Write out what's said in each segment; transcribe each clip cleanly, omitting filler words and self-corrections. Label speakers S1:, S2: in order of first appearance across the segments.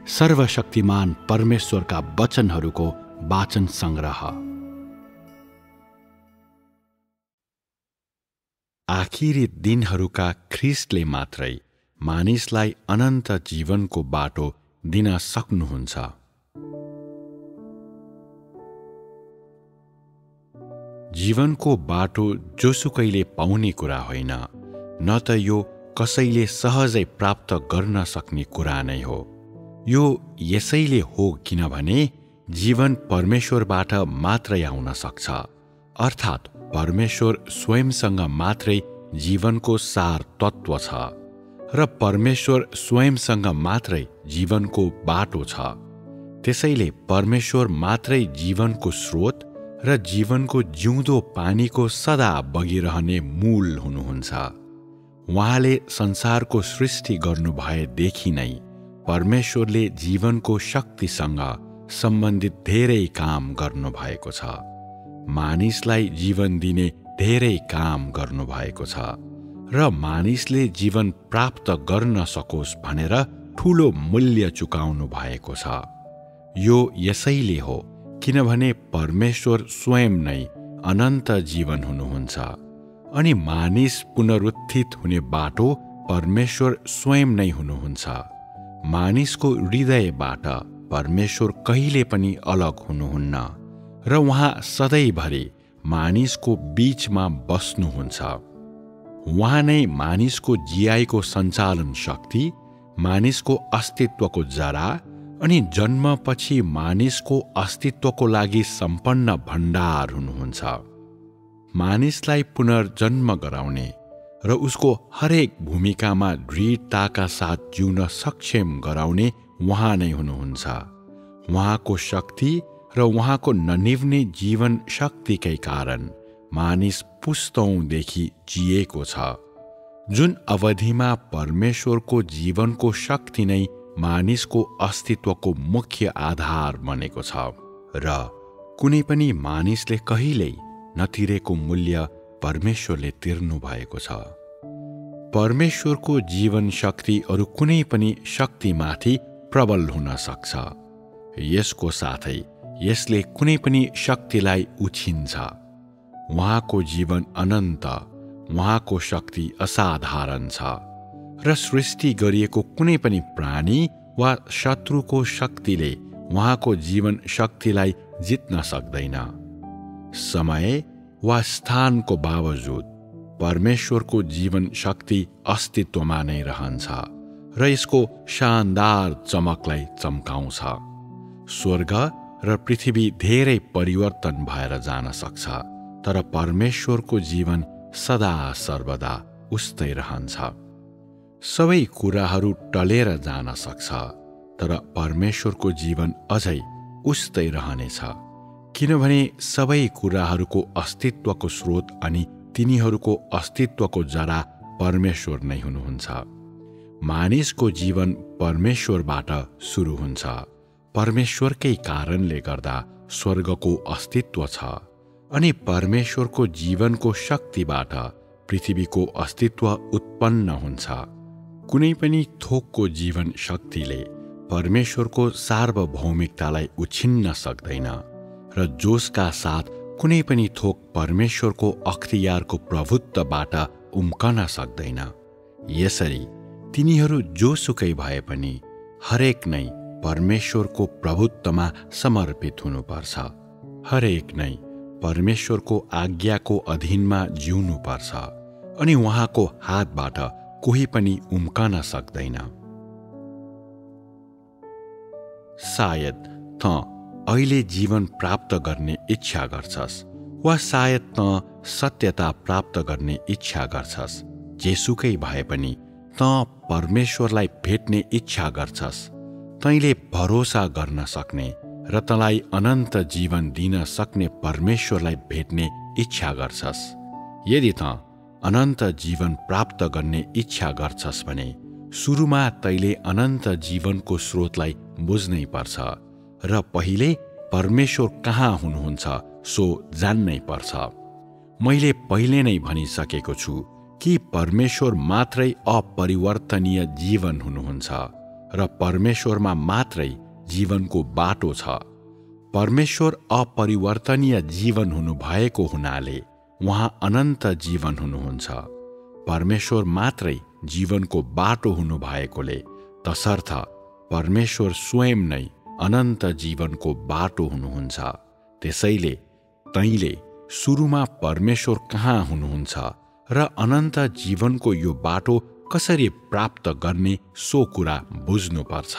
S1: सर्वशक्तिमान परमेश्वरका वचनहरूको वाचन संग्रह। आखिरी दिनहरूका ख्रीष्टले मात्रै मानिसलाई अनन्त जीवनको बाटो दिन सक्नुहुन्छ। जीवनको बाटो जोसुकैले पाउने कुरा होइन, न त यो कसैले सहजै प्राप्त गर्न सक्ने कुरा नै हो। यो यसैले हो किनभने जीवन परमेश्वरबाट मात्रै आउन सक्छ, अर्थात् परमेश्वर स्वयंसँग मात्रै जीवनको सार तत्त्व छ र परमेश्वर स्वयंसँग मात्रै जीवनको बाटो छ। त्यसैले परमेश्वर मात्रै जीवनको स्रोत र जीवनको जिउँदो पानीको सदा बगिरहने मूल हुनुहुन्छ। उहाँले संसारको सृष्टि गर्नुभएदेखि नै परमेश्वरले जीवनको शक्तिसँग सम्बन्धित धेरै काम गर्नुभएको छ। मानिसलाई जीवन दिने धेरै काम गर्नुभएको छ र मानिसले जीवन प्राप्त गर्न सकोस् भनेर ठूलो मूल्य चुकाउनु भएको छ। यो यसैले हो किनभने परमेश्वर स्वयं नै अनन्त जीवन हुनुहुन्छ अनि मानिस पुनरुत्थित हुने बाटो परमेश्वर स्वयं नै हुनुहुन्छ। मानिसको हृदयबाट परमेश्वर कहिले पनि अलग हुनुहुन्न र उहाँ सधैँभरि मानिसको बीचमा बस्नुहुन्छ। उहाँ नै मानिसको जियाइको सञ्चालन शक्ति, मानिसको अस्तित्वको जरा अनि जन्मपछि मानिसको अस्तित्वको लागि सम्पन्न भण्डार हुनुहुन्छ। मानिसलाई पुनर्जन्म गराउने र उसको हरेक भूमिकामा दृढताका साथ जिउन सक्षम गराउने उहाँ नै हुनुहुन्छ। उहाँको शक्ति र उहाँको ननिभ्ने जीवन शक्तिकै कारण मानिस पुस्तौँदेखि जिएको छ। जुन अवधिमा परमेश्वरको जीवनको शक्ति नै मानिसको अस्तित्वको मुख्य आधार बनेको छ र कुनै पनि मानिसले कहिल्यै नतिरेको मूल्य परमेश्वरले तिर्नु भएको छ। परमेश्वरको जीवन शक्ति अरू कुनै पनि शक्तिमाथि प्रबल हुन सक्छ। यसको साथै यसले कुनै पनि शक्तिलाई उछिन्छ। उहाँको जीवन अनन्त, उहाँको शक्ति असाधारण छ र सृष्टि गरिएको कुनै पनि प्राणी वा शत्रुको शक्तिले उहाँको जीवन शक्तिलाई जित्न सक्दैन। समय वा स्थानको बावजुद परमेश्वरको जीवन शक्ति अस्तित्वमा नै रहन्छ र यसको शानदार चमकलाई चम्काउँछ। स्वर्ग र पृथ्वी धेरै परिवर्तन भएर जान सक्छ, तर परमेश्वरको जीवन सदा सर्वदा उस्तै रहन्छ। सबै कुराहरू टलेर जान सक्छ, तर परमेश्वरको जीवन अझै उस्तै रहनेछ किनभने सबै कुराहरूको अस्तित्वको स्रोत अनि तिनीहरूको अस्तित्वको जरा परमेश्वर नै हुनुहुन्छ। मानिसको जीवन परमेश्वरबाट सुरु हुन्छ। परमेश्वरकै कारणले गर्दा स्वर्गको अस्तित्व छ अनि परमेश्वरको जीवनको शक्तिबाट पृथ्वीको अस्तित्व उत्पन्न हुन्छ। कुनै पनि थोकको जीवन शक्तिले परमेश्वरको सार्वभौमिकतालाई उछिन्न सक्दैन र जोसका साथ कुनै पनि थोक परमेश्वरको अख्तियारको प्रभुत्वबाट उम्कन सक्दैन। यसरी तिनीहरू जोसुकै भए पनि हरेक नै परमेश्वरको प्रभुत्वमा समर्पित हुनुपर्छ। हरेक नै परमेश्वरको आज्ञाको अधीनमा जिउनुपर्छ अनि उहाँको हातबाट कोही पनि उम्कन सक्दैन। सायद त अहिले जीवन प्राप्त गर्ने इच्छा गर्छस् वा सायद त सत्यता प्राप्त गर्ने इच्छा गर्छस्। जेसुकै भए पनि त परमेश्वरलाई भेट्ने इच्छा गर्छस्। तैँले भरोसा गर्न सक्ने र तँलाई अनन्त जीवन दिन सक्ने परमेश्वरलाई भेट्ने इच्छा गर्छस्। यदि त अनन्त जीवन प्राप्त गर्ने इच्छा गर्छस् भने सुरुमा तैँले अनन्त जीवनको स्रोतलाई बुझ्नै पर्छ र पहिले परमेश्वर कहाँ हुनुहुन्छ सो जान्नै पर्छ। मैले पहिले नै भनिसकेको छु कि परमेश्वर मात्रै अपरिवर्तनीय जीवन हुनुहुन्छ र परमेश्वरमा मात्रै जीवनको बाटो छ। परमेश्वर अपरिवर्तनीय जीवन हुनुभएको हुनाले उहाँ अनन्त जीवन हुनुहुन्छ। परमेश्वर मात्रै जीवनको बाटो हुनुभएकोले तसर्थ परमेश्वर स्वयं नै अनन्त जीवनको बाटो हुनुहुन्छ। त्यसैले तैँले सुरुमा परमेश्वर कहाँ हुनुहुन्छ र अनन्त जीवनको यो बाटो कसरी प्राप्त गर्ने सो कुरा बुझ्नुपर्छ।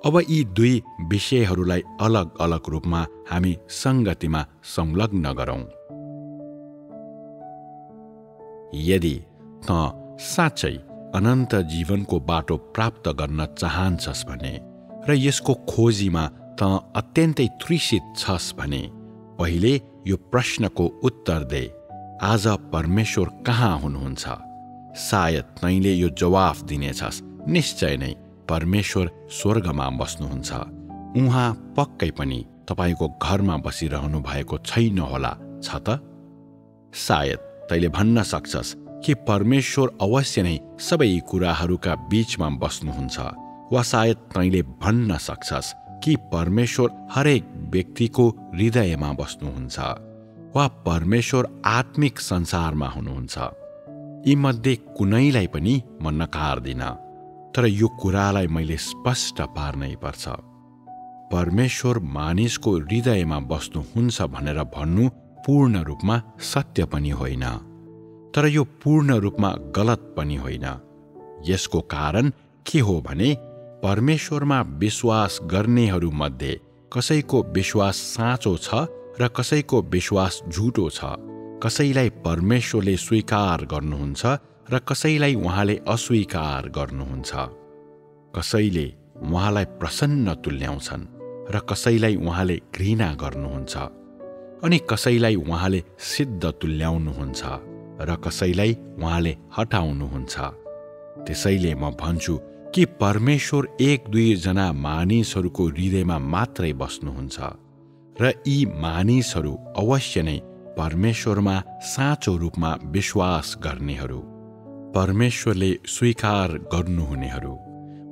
S1: अब यी दुई विषयहरूलाई अलग अलग रूपमा हामी संगतिमा संलग्न गरौँ। यदि त साँच्चै अनन्त जीवनको बाटो प्राप्त गर्न चाहन्छस् भने र यसको खोजीमा त अत्यन्तै तृषित छस् भने पहिले यो प्रश्नको उत्तर दे, आज परमेश्वर कहाँ हुनुहुन्छ? सायद तैँले यो जवाफ दिनेछस्, निश्चय नै परमेश्वर स्वर्गमा बस्नुहुन्छ। उहाँ पक्कै पनि तपाईको घरमा बसिरहनु भएको छैन होला, छ त? सायद तैँले भन्न सक्छस् कि परमेश्वर अवश्य नै सबै कुराहरूका बीचमा बस्नुहुन्छ, वा सायद तैँले भन्न सक्छस् कि परमेश्वर हरेक व्यक्तिको हृदयमा बस्नुहुन्छ, वा परमेश्वर आत्मिक संसारमा हुनुहुन्छ। यीमध्ये कुनैलाई पनि म नकार्दिन, तर यो कुरालाई मैले स्पष्ट पार्नै पर्छ। परमेश्वर मानिसको हृदयमा बस्नुहुन्छ भनेर भन्नु पूर्ण रूपमा सत्य पनि होइन, तर यो पूर्ण रूपमा गलत पनि होइन। यसको कारण के हो भने परमेश्वरमा विश्वास गर्नेहरूमध्ये कसैको विश्वास साँचो छ र कसैको विश्वास झुटो छ। कसैलाई परमेश्वरले स्वीकार गर्नुहुन्छ र कसैलाई उहाँले अस्वीकार गर्नुहुन्छ। कसैले उहाँलाई प्रसन्न तुल्याउँछन् र कसैलाई उहाँले घृणा गर्नुहुन्छ, अनि कसैलाई उहाँले सिद्ध तुल्याउनुहुन्छ र कसैलाई उहाँले हटाउनुहुन्छ। त्यसैले म भन्छु कि परमेश्वर एक दुईजना मानिसहरूको हृदयमा मात्रै बस्नुहुन्छ र यी मानिसहरू अवश्य नै परमेश्वरमा साँचो रूपमा विश्वास गर्नेहरू, परमेश्वरले स्वीकार गर्नुहुनेहरू,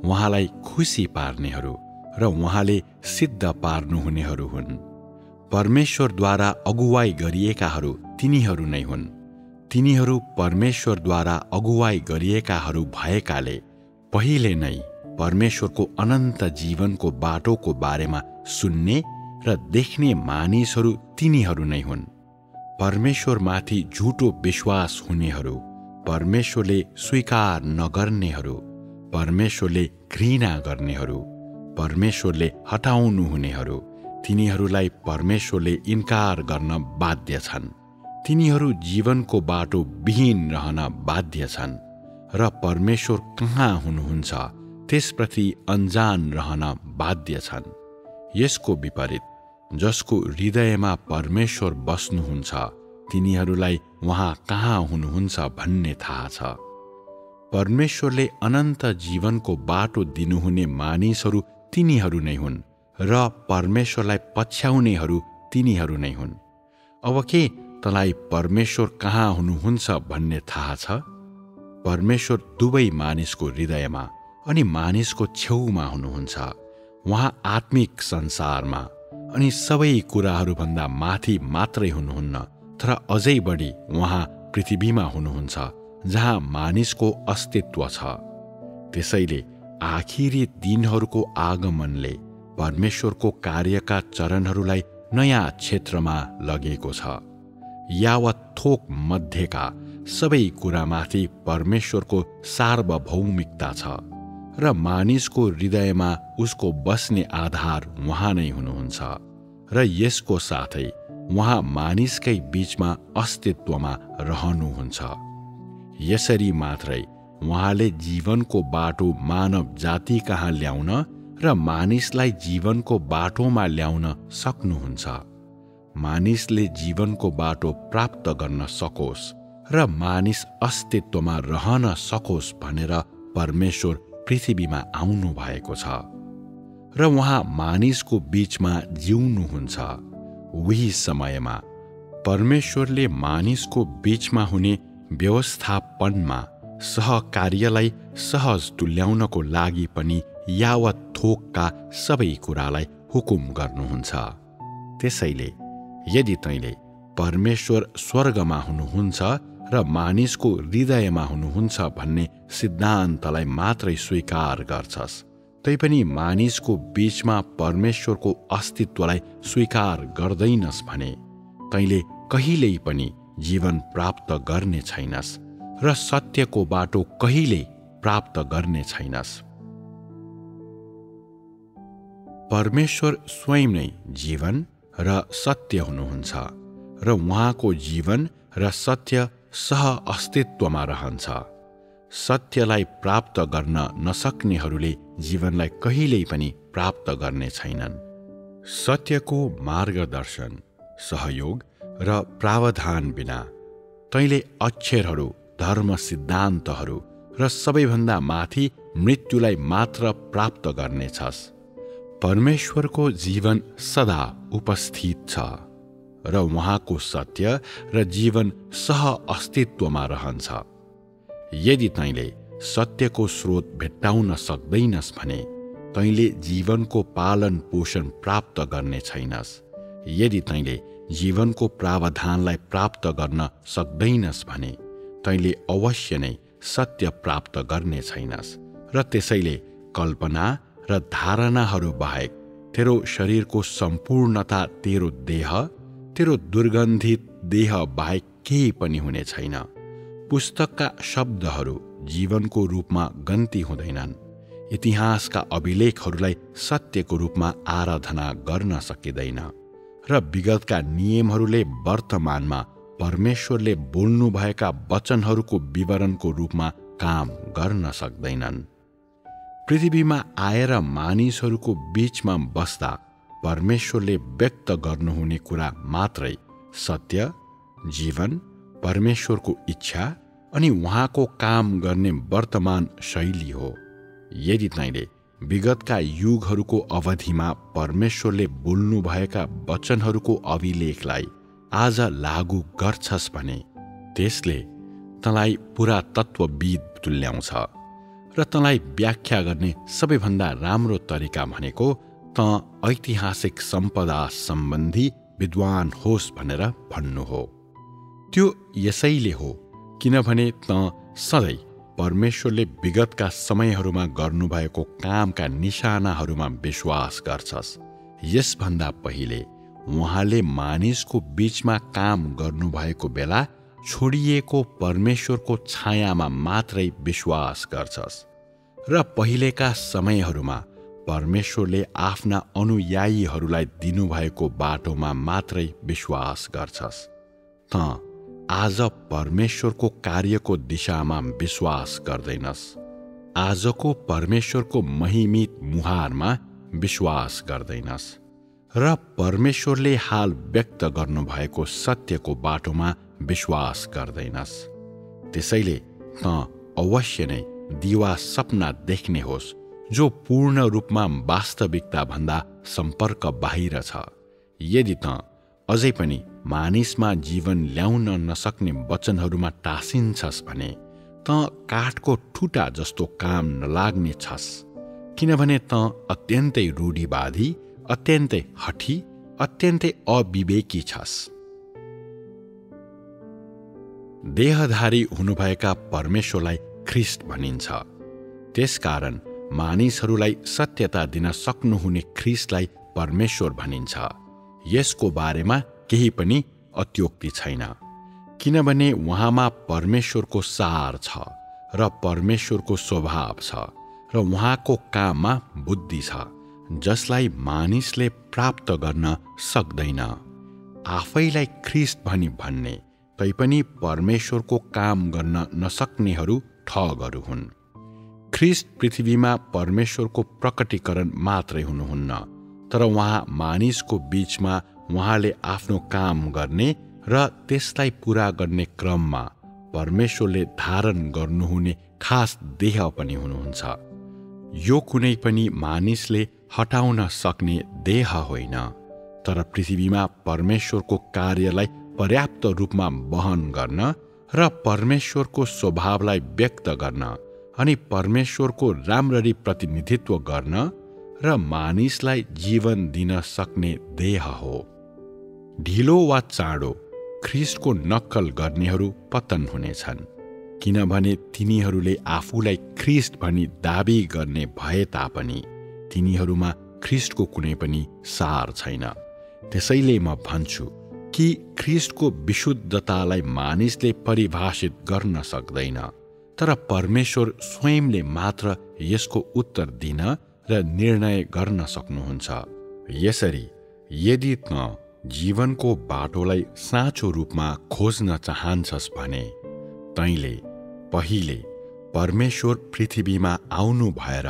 S1: उहाँलाई खुसी पार्नेहरू र उहाँले सिद्ध पार्नुहुनेहरू हुन्। परमेश्वरद्वारा अगुवाई गरिएकाहरू तिनीहरू नै हुन्। तिनीहरू परमेश्वरद्वारा अगुवाई गरिएकाहरू भएकाले पहिले नै परमेश्वरको अनन्त जीवनको बाटोको बारेमा सुन्ने र देख्ने मानिसहरू तिनीहरू नै हुन्। परमेश्वरमाथि झुटो विश्वास हुनेहरू, परमेश्वरले स्वीकार नगर्नेहरू, परमेश्वरले घृणा गर्नेहरू, परमेश्वरले हटाउनु हुनेहरू, तिनीहरूलाई परमेश्वरले इन्कार गर्न बाध्य छन्। तिनीहरू जीवनको बाटो विहीन रहन बाध्य छन् र परमेश्वर कहाँ हुनुहुन्छ त्यसप्रति अनजान रहन बाध्य छन्। यसको विपरीत जसको हृदयमा परमेश्वर बस्नुहुन्छ तिनीहरूलाई उहाँ कहाँ हुनुहुन्छ भन्ने थाहा छ। परमेश्वरले अनन्त जीवनको बाटो दिनुहुने मानिसहरू तिनीहरू नै हुन् र परमेश्वरलाई पछ्याउनेहरू तिनीहरू नै हुन्। अब के तँलाई परमेश्वर कहाँ हुनुहुन्छ भन्ने थाहा छ? परमेश्वर दुवै मानिसको हृदयमा अनि मानिसको छेउमा हुनुहुन्छ। उहाँ आत्मिक संसारमा अनि सबै कुराहरूभन्दा माथि मात्रै हुनुहुन्न, तर अझै बढी उहाँ पृथ्वीमा हुनुहुन्छ जहाँ मानिसको अस्तित्व छ। त्यसैले आखिरी दिनहरूको आगमनले परमेश्वरको कार्यका चरणहरूलाई नयाँ क्षेत्रमा लगेको छ। यावत थोक मध्येका सबै कुरामाथि परमेश्वरको सार्वभौमिकता छ र मानिसको हृदयमा उसको बस्ने आधार उहाँ नै हुनुहुन्छ र यसको साथै उहाँ मानिसकै बीचमा अस्तित्वमा रहनुहुन्छ। यसरी मात्रै उहाँले जीवनको बाटो मानव जाति कहाँ ल्याउन र मानिसलाई जीवनको बाटोमा ल्याउन सक्नुहुन्छ। मानिसले जीवनको बाटो प्राप्त गर्न सकोस् र मानिस अस्तित्वमा रहन सकोस् भनेर परमेश्वर पृथ्वीमा आउनु भएको छ र उहाँ मानिसको बीचमा जिउनुहुन्छ। उही समयमा परमेश्वरले मानिसको बीचमा हुने व्यवस्थापनमा सहकार्यलाई सहज तुल्याउनको लागि पनि यावत थोकका सबै कुरालाई हुकुम गर्नुहुन्छ। त्यसैले यदि तैँले परमेश्वर स्वर्गमा हुनुहुन्छ र मानिसको हृदयमा हुनुहुन्छ भन्ने सिद्धान्तलाई मात्रै स्वीकार गर्छस्, तैपनि मानिसको बीचमा परमेश्वरको अस्तित्वलाई स्वीकार गर्दैनस् भने तैँले कहिल्यै पनि जीवन प्राप्त गर्ने छैनस् र सत्यको बाटो कहिल्यै प्राप्त गर्ने छैनस्। परमेश्वर स्वयं नै जीवन र सत्य हुनुहुन्छ र उहाँको जीवन र सत्य सह अस्तित्वमा रहन्छ। सत्यलाई प्राप्त गर्न नसक्नेहरूले जीवनलाई कहिल्यै पनि प्राप्त गर्ने छैनन्। सत्यको मार्गदर्शन, सहयोग र प्रावधान बिना तैँले अक्षरहरू, धर्म सिद्धान्तहरू र सबैभन्दा माथि मृत्युलाई मात्र प्राप्त गर्नेछस्। परमेश्वरको जीवन सदा उपस्थित छ र उहाँको सत्य र जीवन सह अस्तित्वमा रहन्छ। यदि तैँले सत्यको स्रोत भेट्टाउन सक्दैनस् भने तैँले जीवनको पालन पोषण प्राप्त गर्ने छैनस्। यदि तैँले जीवनको प्रावधानलाई प्राप्त गर्न सक्दैनस् भने तैँले अवश्य नै सत्य प्राप्त गर्ने छैनस् र त्यसैले कल्पना र धारणाहरू बाहेक तेरो शरीरको सम्पूर्णता, तेरो देह, तेरो दुर्गन्धित देह बाहेक केही पनि हुने छैन। पुस्तकका शब्दहरू जीवनको रूपमा गन्ती हुँदैनन्। इतिहासका अभिलेखहरूलाई सत्यको रूपमा आराधना गर्न सकिँदैन र विगतका नियमहरूले वर्तमानमा परमेश्वरले बोल्नुभएका वचनहरूको विवरणको रूपमा काम गर्न सक्दैनन्। पृथ्वीमा आएर मानिसहरूको बीचमा बस्दा परमेश्वरले व्यक्त गर्नुहुने कुरा मात्रै सत्य, जीवन, परमेश्वरको इच्छा अनि उहाँको काम गर्ने वर्तमान शैली हो। यदि तैँले विगतका युगहरूको अवधिमा परमेश्वरले बोल्नुभएका वचनहरूको अभिलेखलाई आज लागू गर्छस् भने त्यसले तँलाई पुरातत्त्वविद तुल्याउँछ र तँलाई व्याख्या गर्ने सबैभन्दा राम्रो तरिका भनेको तँ ऐतिहासिक सम्पदा सम्बन्धी विद्वान होस् भनेर भन्नु हो। त्यो यसैले हो किनभने तँ सधैँ परमेश्वरले विगतका समयहरूमा गर्नुभएको कामका निशानाहरूमा विश्वास गर्छस्। यसभन्दा पहिले उहाँले मानिसको बीचमा काम गर्नुभएको बेला छोडिएको परमेश्वरको छायामा मात्रै विश्वास गर्छस् र पहिलेका समयहरूमा परमेश्वरले आफ्ना अनुयायीहरूलाई दिनुभएको बाटोमा मात्रै विश्वास गर्छस्। त आज परमेश्वरको कार्यको दिशामा विश्वास गर्दैनस्। आजको परमेश्वरको महिमित मुहारमा विश्वास गर्दैनस् र परमेश्वरले हाल व्यक्त गर्नुभएको सत्यको बाटोमा विश्वास गर्दैनस्। त्यसैले त अवश्य नै दिवा सपना देख्ने होस् जो पूर्ण रूपमा वास्तविकता भन्दा सम्पर्क बाहिर छ। यदि त अझै पनि मानिसमा जीवन ल्याउन नसक्ने वचनहरूमा टाँसिन्छस् भने त काठको ठुटा जस्तो काम नलाग्ने छस्, किनभने त अत्यन्तै रूढिवादी, अत्यन्तै हठी, अत्यन्तै अविवेकी छस्। देहधारी हुनुभएका परमेश्वरलाई ख्रिस्ट भनिन्छ। त्यसकारण मानिसहरूलाई सत्यता दिन सक्नुहुने ख्रिस्टलाई परमेश्वर भनिन्छ। यसको बारेमा केही पनि अत्युक्ति छैन, किनभने उहाँमा परमेश्वरको सार छ र परमेश्वरको स्वभाव छ र उहाँको काममा बुद्धि छ जसलाई मानिसले प्राप्त गर्न सक्दैन। आफैलाई ख्रिस्ट भनी भन्ने तैपनि परमेश्वरको काम गर्न नसक्नेहरू ठगहरू हुन्। ख्रिस्ट पृथ्वीमा परमेश्वरको प्रकटीकरण मात्रै हुनुहुन्न, तर उहाँ मानिसको बीचमा उहाँले आफ्नो काम गर्ने र त्यसलाई पूरा गर्ने क्रममा परमेश्वरले धारण गर्नुहुने खास देह पनि हुनुहुन्छ। यो कुनै पनि मानिसले हटाउन सक्ने देह होइन, तर पृथ्वीमा परमेश्वरको कार्यलाई पर्याप्त रूपमा वहन गर्न र परमेश्वरको स्वभावलाई व्यक्त गर्न अनि परमेश्वरको राम्ररी प्रतिनिधित्व गर्न र मानिसलाई जीवन दिन सक्ने देह हो। ढिलो वा चाँडो ख्रिस्टको नक्कल गर्नेहरू पतन हुनेछन्, किनभने तिनीहरूले आफूलाई ख्रिस्ट भनी दाबी गर्ने भए तापनि तिनीहरूमा ख्रिस्टको कुनै पनि सार छैन। त्यसैले म भन्छु कि ख्रिस्टको विशुद्धतालाई मानिसले परिभाषित गर्न सक्दैन, तर परमेश्वर स्वयंले मात्र यसको उत्तर दिन र निर्णय गर्न सक्नुहुन्छ। यसरी यदि त जीवनको बाटोलाई साँचो रूपमा खोज्न चाहन्छस् भने तैँले पहिले परमेश्वर पृथ्वीमा आउनु भएर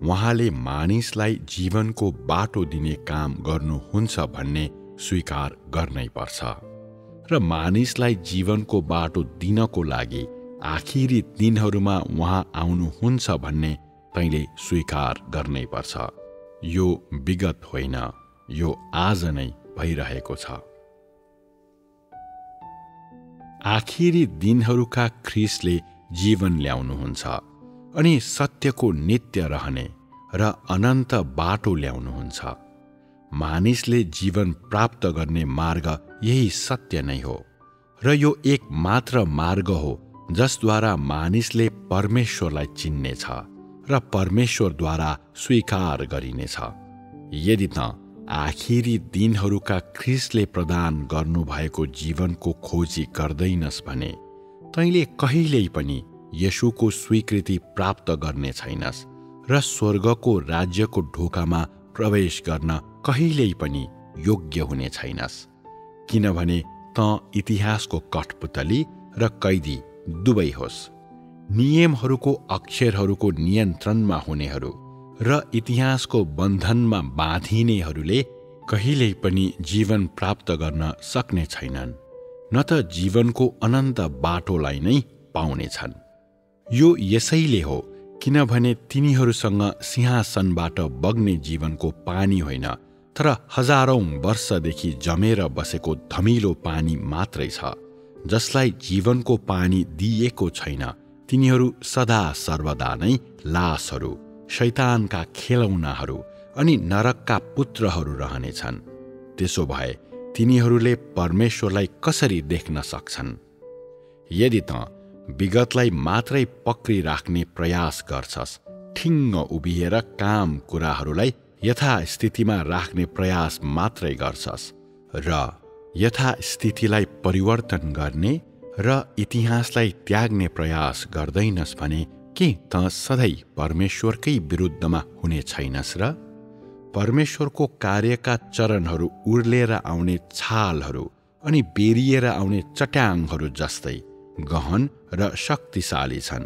S1: उहाँले मानिसलाई जीवनको बाटो दिने काम गर्नुहुन्छ भन्ने स्वीकार गर्नै पर्छ र मानिसलाई जीवनको बाटो दिनको लागि आखिरी दिनहरूमा उहाँ आउनुहुन्छ भन्ने तैँले स्वीकार गर्नै पर्छ। यो विगत होइन, यो आज नै भइरहेको छ। आखिरी दिनहरूका ख्रिस्टले जीवन ल्याउनुहुन्छ अनि सत्यको नित्य रहने र अनन्त बाटो ल्याउनुहुन्छ। मानिसले जीवन प्राप्त गर्ने मार्ग यही सत्य नै हो र यो एक मात्र मार्ग हो जसद्वारा मानिसले परमेश्वरलाई चिन्नेछ र परमेश्वरद्वारा स्वीकार गरिनेछ। यदि त आखिरी दिनहरूका ख्रिस्टले प्रदान गर्नुभएको जीवनको खोजी गर्दैनस् भने तैँले कहिल्यै पनि येशूको स्वीकृति प्राप्त गर्ने छैनस् र स्वर्गको राज्यको ढोकामा प्रवेश गर्न कहिल्यै पनि योग्य हुने छैनस्, किनभने त इतिहासको कठपुतली र कैदी दुवै होस्। नियमहरूको अक्षरहरूको नियन्त्रणमा हुनेहरू र इतिहासको बन्धनमा बाँधिनेहरूले कहिल्यै पनि जीवन प्राप्त गर्न सक्ने छैनन्, न त जीवनको अनन्त बाटोलाई नै पाउनेछन्। यो यसैले हो किनभने तिनीहरूसँग सिंहासनबाट बग्ने जीवनको पानी होइन, तर हजारौं वर्षदेखि जमेर बसेको धमिलो पानी मात्रै छ। जसलाई जीवनको पानी दिएको छैन तिनीहरू सदा सर्वदा नै लासहरू, शैतानका खेलौनाहरू अनि नरकका पुत्रहरू रहनेछन्। त्यसो भए तिनीहरूले परमेश्वरलाई कसरी देख्न सक्छन्? यदि त विगतलाई मात्रै पक्रिराख्ने प्रयास गर्छस्, ठिङ्ग उभिएर काम कुराहरूलाई यथास्थितिमा राख्ने प्रयास मात्रै गर्छस् र यथास्थितिलाई परिवर्तन गर्ने र इतिहासलाई त्याग्ने प्रयास गर्दैनस् भने के त सधैँ परमेश्वरकै विरुद्धमा हुने छैनस् र? परमेश्वरको कार्यका चरणहरू उर्लेर आउने छालहरू अनि बेरिएर आउने चट्याङहरू जस्तै गहन र शक्तिशाली छन्।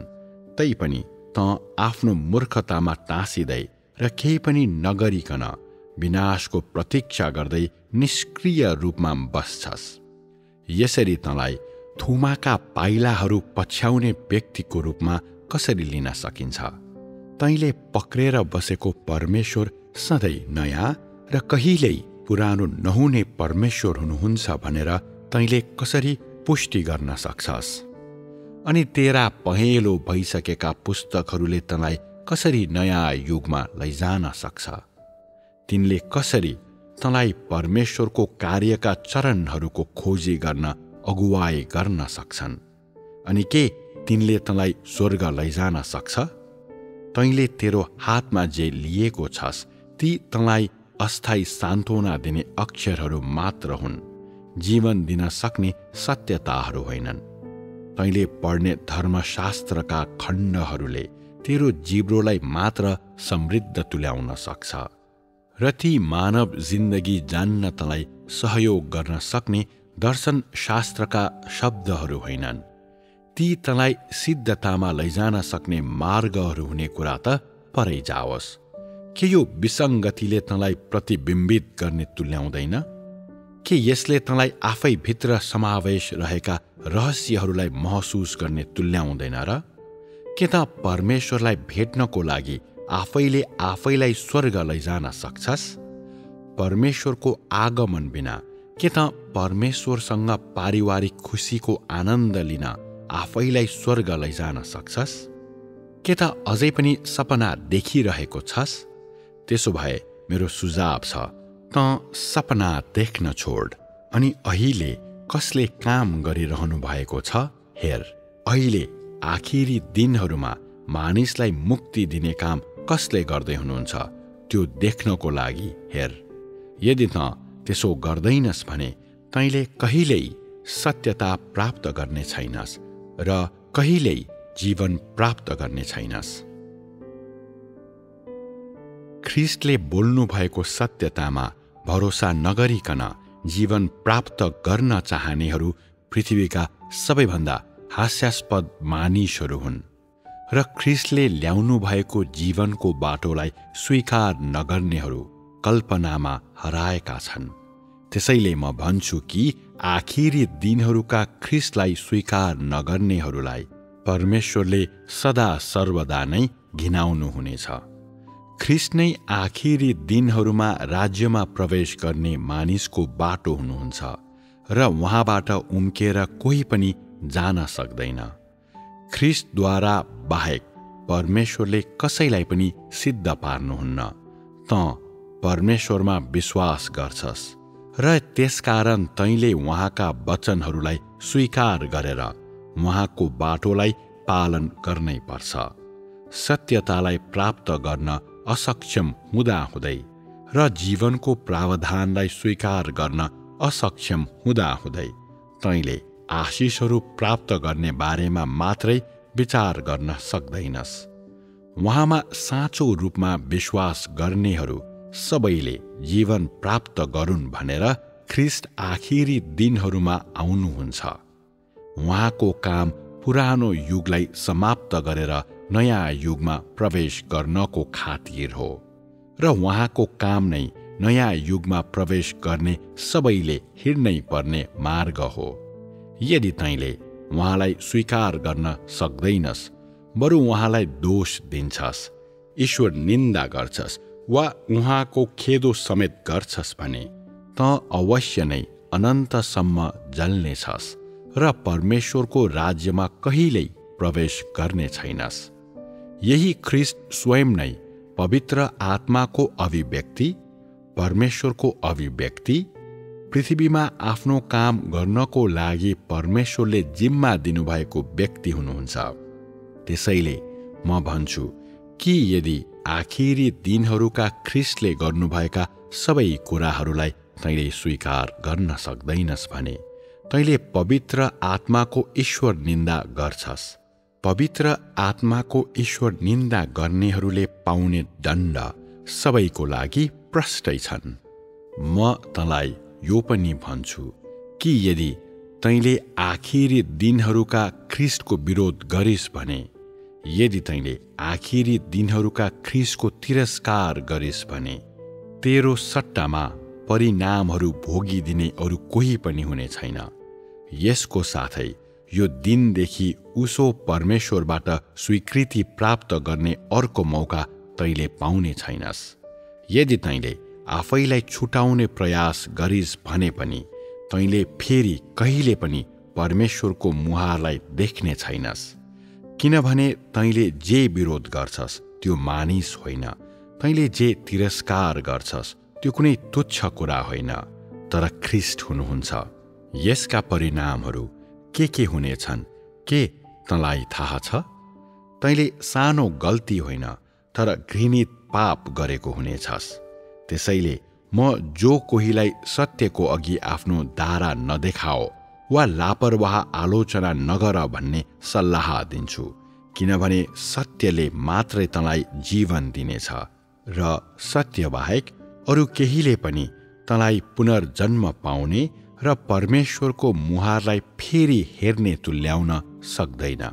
S1: तैपनि त आफ्नो मूर्खतामा टाँसिँदै र केही पनि नगरिकन विनाशको प्रतीक्षा गर्दै निष्क्रिय रूपमा बस्छस्। यसरी तँलाई थुमाका पाइलाहरू पछ्याउने व्यक्तिको रूपमा कसरी लिन सकिन्छ? तैँले पक्रेर बसेको परमेश्वर सधैँ नयाँ र कहिल्यै पुरानो नहुने परमेश्वर हुनुहुन्छ भनेर तैँले कसरी पुष्टि गर्न सक्छस्? अनि तेरा पहेँलो भइसकेका पुस्तकहरूले तँलाई कसरी नयाँ युगमा लैजान सक्छ? तिनले कसरी तँलाई परमेश्वरको कार्यका चरणहरूको खोजी गर्न अगुवाई गर्न सक्छन्? अनि के तिनले तँलाई स्वर्ग लैजान सक्छ? तैँले तेरो हातमा जे लिएको छस् ती तँलाई अस्थायी सान्त्वना दिने अक्षरहरू मात्र हुन्, जीवन दिन सक्ने सत्यताहरू होइनन्। तैँले पढ्ने धर्मशास्त्रका खण्डहरूले तेरो जिब्रोलाई मात्र समृद्ध तुल्याउन सक्छ र ती मानव जिन्दगी जान्न तँलाई सहयोग गर्न सक्ने दर्शनशास्त्रका शब्दहरू होइनन्। ती तँलाई सिद्धतामा लैजान सक्ने मार्गहरू हुने कुरा त परै जाओस्। के यो विसङ्गतिले तँलाई प्रतिबिम्बित गर्ने तुल्याउँदैन? के यसले तँलाई आफै भित्र समावेश रहेका रहस्यहरूलाई महसुस गर्ने तुल्याउँदैन र? के त परमेश्वरलाई भेट्नको लागि आफैले आफैलाई स्वर्ग लैजान सक्छस्? परमेश्वरको आगमन बिना के त परमेश्वरसँग पारिवारिक खुसीको आनन्द लिन आफैलाई स्वर्ग लैजान सक्छस्? के त अझै पनि सपना देखिरहेको छस्? त्यसो भए मेरो सुझाव छ, त सपना देख्न छोड अनि अहिले कसले काम गरिरहनु भएको छ हेर। अहिले आखिरी दिनहरूमा मानिसलाई मुक्ति दिने काम कसले गर्दै हुनुहुन्छ त्यो देख्नको लागि हेर। यदि त त्यसो गर्दैनस् भने तैँले कहिल्यै सत्यता प्राप्त गर्ने छैनस् र कहिल्यै जीवन प्राप्त गर्ने छैनस्। ख्रिस्टले बोल्नु भएको सत्यतामा भरोसा नगरिकन जीवन प्राप्त गर्न चाहनेहरू पृथ्वीका सबैभन्दा हास्यास्पद मानिसहरू हुन् र ख्रिस्टले ल्याउनु भएको जीवनको बाटोलाई स्वीकार नगर्नेहरू कल्पनामा हराएका छन्। त्यसैले म भन्छु कि आखिरी दिनहरूका ख्रिस्टलाई स्वीकार नगर्नेहरूलाई परमेश्वरले सदा सर्वदा नै घिनाउनु हुनेछ। ख्रिस्ट नै आखिरी दिनहरूमा राज्यमा प्रवेश गर्ने मानिसको बाटो हुनुहुन्छ र उहाँबाट उम्केर कोही पनि जान सक्दैन। ख्रिस्टद्वारा बाहेक परमेश्वरले कसैलाई पनि सिद्ध पार्नुहुन्न। त परमेश्वरमा विश्वास गर्छस् र त्यसकारण तैँले उहाँका वचनहरूलाई स्वीकार गरेर उहाँको बाटोलाई पालन गर्नै पर्छ। सत्यतालाई प्राप्त गर्न असक्षम हुँदाहुँदै र जीवनको प्रावधानलाई स्वीकार गर्न असक्षम हुँदाहुँदै तैँले आशिषहरू प्राप्त गर्ने बारेमा मात्रै विचार गर्न सक्दैनस्। उहाँमा साँचो रूपमा विश्वास गर्नेहरू सबैले जीवन प्राप्त गरून् भनेर ख्रिस्ट आखिरी दिनहरूमा आउनुहुन्छ। उहाँको काम पुरानो युगलाई समाप्त गरेर नयाँ युगमा प्रवेश गर्नको खातिर हो र उहाँको काम नै नयाँ युगमा प्रवेश गर्ने सबैले हिँड्नै पर्ने मार्ग हो। यदि तैँले उहाँलाई स्वीकार गर्न सक्दैनस्, बरु उहाँलाई दोष दिन्छस्, ईश्वर निन्दा गर्छस् वा उहाँको खेदो समेत गर्छस् भने त अवश्य नै अनन्तसम्म जल्नेछस् र परमेश्वरको राज्यमा कहिल्यै प्रवेश गर्ने छैनस्। यही ख्रिस्ट स्वयं नै पवित्र आत्माको अभिव्यक्ति, परमेश्वरको अभिव्यक्ति, पृथ्वीमा आफ्नो काम गर्नको लागि परमेश्वरले जिम्मा दिनुभएको व्यक्ति हुनुहुन्छ। त्यसैले म भन्छु कि यदि आखिरी दिनहरूका ख्रिस्टले गर्नुभएका सबै कुराहरूलाई तैँले स्वीकार गर्न सक्दैनस् भने तैँले पवित्र आत्माको ईश्वर निन्दा गर्छस्। पवित्र आत्माको ईश्वर निन्दा गर्नेहरूले पाउने दण्ड सबैको लागि प्रष्टै छन्। म तँलाई यो पनि भन्छु कि यदि तैँले आखिरी दिनहरूका ख्रिस्टको विरोध गरिस् भने, यदि तैँले आखिरी दिनहरूका ख्रिस्टको तिरस्कार गरिस् भने तेरो सट्टामा परिणामहरू भोगिदिने अरू कोही पनि हुने छैन। यसको साथै यो दिनदेखि उसो परमेश्वरबाट स्वीकृति प्राप्त गर्ने अर्को मौका तैँले पाउने छैनस्। यदि तैँले आफैलाई छुटाउने प्रयास गरिस् भने पनि तैँले फेरि कहिले पनि परमेश्वरको मुहारलाई देख्ने छैनस्। किनभने तैँले जे विरोध गर्छस् त्यो मानिस होइन, तैँले जे तिरस्कार गर्छस् त्यो कुनै तुच्छ कुरा होइन, तर ख्रिस्ट हुनुहुन्छ। यसका परिणामहरू के हुनेछन् के तँलाई थाहा छ? तैँले सानो गल्ती होइन तर घृणित पाप गरेको हुनेछस्। त्यसैले म जो कोहीलाई सत्यको अघि आफ्नो दारा नदेखाओ वा लापरवाह आलोचना नगर भन्ने सल्लाह दिन्छु, किनभने सत्यले मात्रै तँलाई जीवन दिनेछ र सत्यबाहेक अरू केहीले पनि तँलाई पुनर्जन्म पाउने र परमेश्वरको मुहारलाई फेरि हेर्ने तुल्याउन सक्दैन।